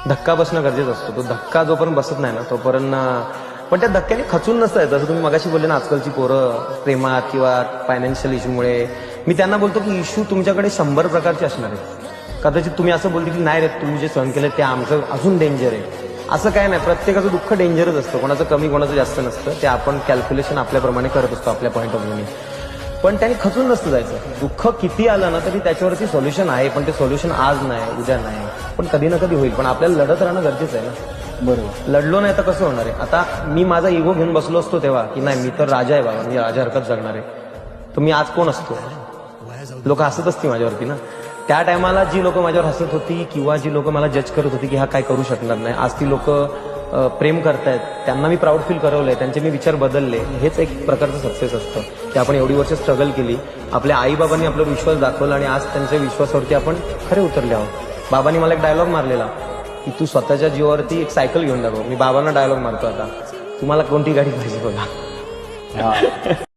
धक्का बसणं गरजेचं असतो. तो धक्का जोपर्यंत बसत नाही ना तोपर्यंत पण त्या धक्क्याने खचून नसतं. जसं तुम्ही मगाशी बोलले ना, आजकालची पोरं प्रेमात किंवा फायनान्शियल इश्यूमुळे, मी त्यांना बोलतो की इश्यू तुमच्याकडे 100 प्रकारचे असणार आहेत. कदाचित तुम्ही असं बोलते की नाही रे, तुम्ही जे सहन केलं ते आमचं अजून डेंजर आहे. असं काय नाही, प्रत्येकाचं दुःख डेंजरच असतं. कोणाचं कमी कोणाचं जास्त नसतं. ते आपण कॅल्क्युलेशन आपल्याप्रमाणे करत असतो आपल्या पॉईंट ऑफ व्ह्यूने. पण त्यांनी खचून नसतं जायचं. दुःख किती आलं ना तरी त्याच्यावरती सोल्युशन आहे. पण ते सोल्युशन आज नाही, उद्या नाही, पण कधी ना कधी होईल. पण आपल्याला लढत राहणं गरजेचं आहे ना. बरोबर. लढलो नाही तर कसं होणार आहे. आता मी माझा इगो घेऊन बसलो असतो तेव्हा की नाही मी तर राजा आहे बाबा, मी राजासारखंच जगणार आहे, तर मी आज कोण असतो. लोक हसत असतील माझ्यावरती ना. त्या टायमाला जी लोक माझ्यावर हसत होती किंवा जी लोक मला जज करत होती की हा काय करू शकणार नाही, आज ती लोक प्रेम करतायत, त्यांना मी प्राऊड फील करवलंय, त्यांचे मी विचार बदलले. हेच एक प्रकारचं सक्सेस असतं की आपण एवढी वर्ष स्ट्रगल केली, आपल्या आईबाबांनी आपला विश्वास दाखवला आणि आज त्यांच्या विश्वासावरती आपण खरे उतरले आहोत. बाबांनी मला एक डायलॉग मारलेला की तू स्वतःच्या जीवावरती एक सायकल घेऊन दाखव. मी बाबांना डायलॉग मारतो आता, तुम्हाला कोणती गाडी पाहिजे बघा.